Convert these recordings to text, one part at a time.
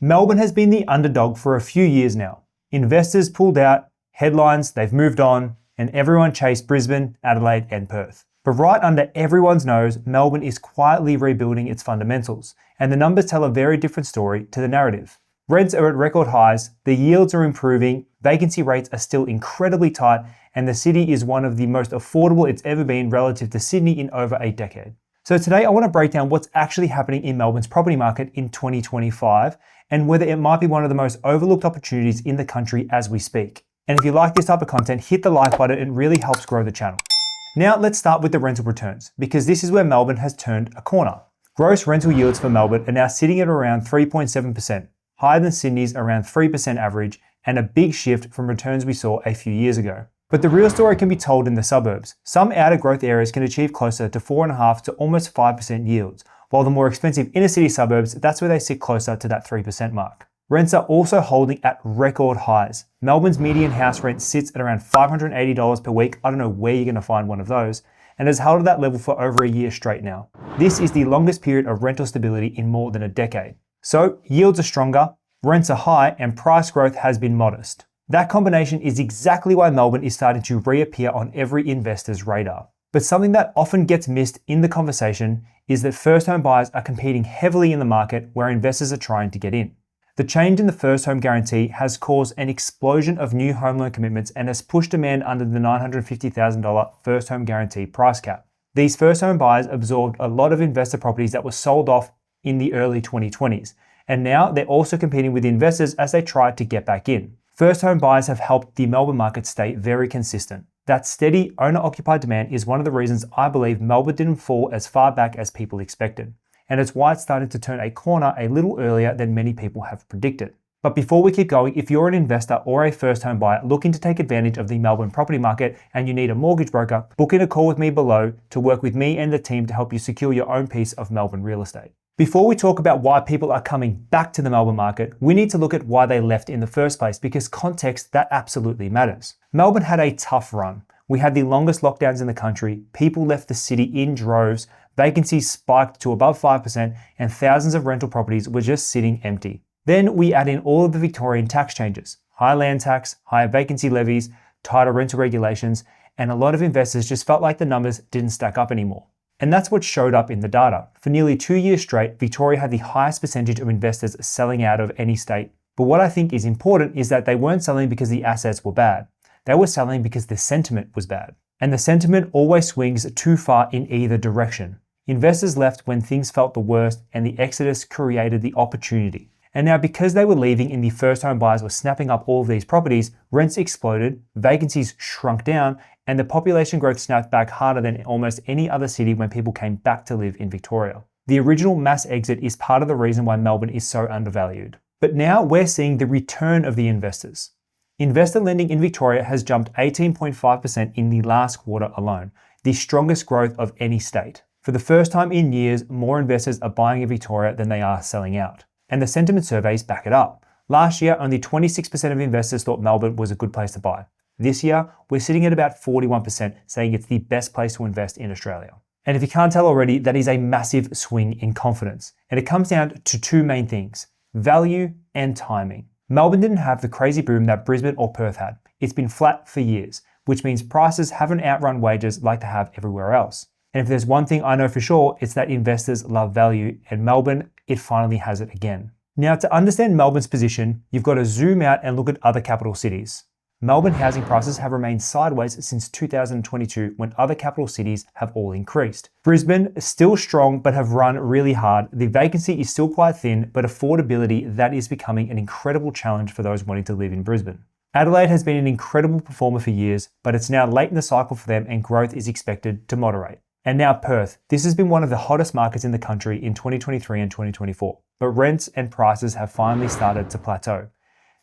Melbourne has been the underdog for a few years now. Investors pulled out, headlines, they've moved on, and everyone chased Brisbane, Adelaide, and Perth. But right under everyone's nose, Melbourne is quietly rebuilding its fundamentals, and the numbers tell a very different story to the narrative. Rents are at record highs, the yields are improving, vacancy rates are still incredibly tight, and the city is one of the most affordable it's ever been relative to Sydney in over a decade. So today I want to break down what's actually happening in Melbourne's property market in 2025 and whether it might be one of the most overlooked opportunities in the country as we speak. And if you like this type of content, hit the like button, it really helps grow the channel. Now let's start with the rental returns, because this is where Melbourne has turned a corner. Gross rental yields for Melbourne are now sitting at around 3.7%, higher than Sydney's around 3% average, and a big shift from returns we saw a few years ago. But the real story can be told in the suburbs. Some outer growth areas can achieve closer to 4.5% to almost 5% yields, while the more expensive inner city suburbs, that's where they sit closer to that 3% mark. Rents are also holding at record highs. Melbourne's median house rent sits at around $580 per week. I don't know where you're going to find one of those, and has held at that level for over a year straight now. This is the longest period of rental stability in more than a decade. So yields are stronger, rents are high, and price growth has been modest. That combination is exactly why Melbourne is starting to reappear on every investor's radar. But something that often gets missed in the conversation is that first home buyers are competing heavily in the market where investors are trying to get in. The change in the first home guarantee has caused an explosion of new home loan commitments and has pushed demand under the $950,000 first home guarantee price cap. These first home buyers absorbed a lot of investor properties that were sold off in the early 2020s, and now they're also competing with investors as they try to get back in. First home buyers have helped the Melbourne market stay very consistent. That steady owner-occupied demand is one of the reasons I believe Melbourne didn't fall as far back as people expected. And it's why it's started to turn a corner a little earlier than many people have predicted. But before we keep going, if you're an investor or a first home buyer looking to take advantage of the Melbourne property market and you need a mortgage broker, book in a call with me below to work with me and the team to help you secure your own piece of Melbourne real estate. Before we talk about why people are coming back to the Melbourne market, we need to look at why they left in the first place, because context, that absolutely matters. Melbourne had a tough run. We had the longest lockdowns in the country, people left the city in droves, vacancies spiked to above 5%, and thousands of rental properties were just sitting empty. Then we add in all of the Victorian tax changes, higher land tax, higher vacancy levies, tighter rental regulations, and a lot of investors just felt like the numbers didn't stack up anymore. And that's what showed up in the data. For nearly 2 years straight, Victoria had the highest percentage of investors selling out of any state. But what I think is important is that they weren't selling because the assets were bad. They were selling because the sentiment was bad. And the sentiment always swings too far in either direction. Investors left when things felt the worst, and the exodus created the opportunity. And now because they were leaving and the first home buyers were snapping up all of these properties, rents exploded, vacancies shrunk down, and the population growth snapped back harder than almost any other city when people came back to live in Victoria. The original mass exit is part of the reason why Melbourne is so undervalued. But now we're seeing the return of the investors. Investor lending in Victoria has jumped 18.5% in the last quarter alone, the strongest growth of any state. For the first time in years, more investors are buying in Victoria than they are selling out. And the sentiment surveys back it up. Last year, only 26% of investors thought Melbourne was a good place to buy. This year, we're sitting at about 41% saying it's the best place to invest in Australia. And if you can't tell already, that is a massive swing in confidence. And it comes down to two main things: value and timing. Melbourne didn't have the crazy boom that Brisbane or Perth had. It's been flat for years, which means prices haven't outrun wages like they have everywhere else. And if there's one thing I know for sure, it's that investors love value, and Melbourne, it finally has it again. Now, to understand Melbourne's position, you've got to zoom out and look at other capital cities. Melbourne housing prices have remained sideways since 2022 when other capital cities have all increased. Brisbane is still strong but have run really hard. The vacancy is still quite thin, but affordability, that is becoming an incredible challenge for those wanting to live in Brisbane. Adelaide has been an incredible performer for years, but it's now late in the cycle for them and growth is expected to moderate. And now Perth. This has been one of the hottest markets in the country in 2023 and 2024, but rents and prices have finally started to plateau.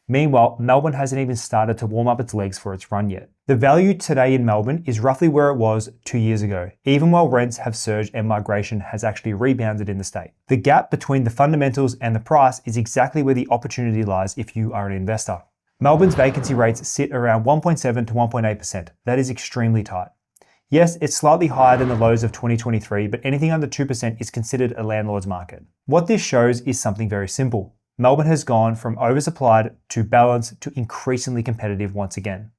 Meanwhile, Melbourne hasn't even started to warm up its legs for its run yet. The value today in Melbourne is roughly where it was 2 years ago, even while rents have surged and migration has actually rebounded in the state. The gap between the fundamentals and the price is exactly where the opportunity lies if you are an investor. Melbourne's vacancy rates sit around 1.7 to 1.8%. That is extremely tight. Yes, it's slightly higher than the lows of 2023, but anything under 2% is considered a landlord's market. What this shows is something very simple. Melbourne has gone from oversupplied to balanced to increasingly competitive once again.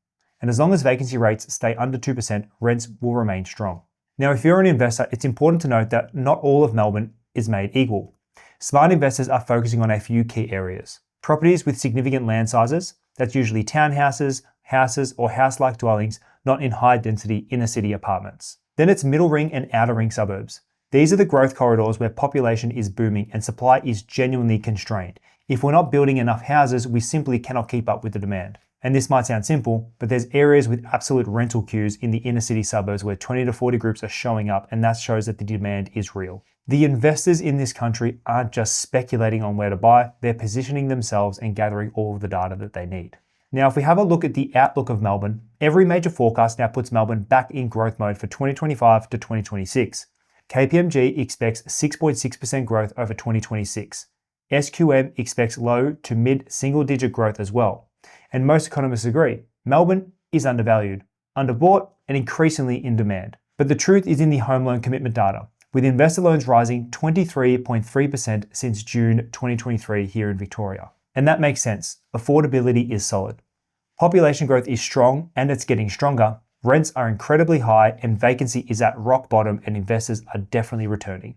And as long as vacancy rates stay under 2%, rents will remain strong. Now, if you're an investor, it's important to note that not all of Melbourne is made equal. Smart investors are focusing on a few key areas. Properties with significant land sizes, that's usually townhouses, houses, or house-like dwellings, not in high-density inner-city apartments. Then it's middle ring and outer ring suburbs. These are the growth corridors where population is booming and supply is genuinely constrained. If we're not building enough houses, we simply cannot keep up with the demand. And this might sound simple, but there's areas with absolute rental queues in the inner city suburbs where 20 to 40 groups are showing up, and that shows that the demand is real. The investors in this country aren't just speculating on where to buy, they're positioning themselves and gathering all of the data that they need. Now, if we have a look at the outlook of Melbourne, every major forecast now puts Melbourne back in growth mode for 2025 to 2026. KPMG expects 6.6% growth over 2026. SQM expects low to mid single-digit growth as well. And most economists agree, Melbourne is undervalued, underbought, and increasingly in demand. But the truth is in the home loan commitment data, with investor loans rising 23.3% since June 2023 here in Victoria. And that makes sense. Affordability is solid. Population growth is strong and it's getting stronger. Rents are incredibly high and vacancy is at rock bottom and investors are definitely returning.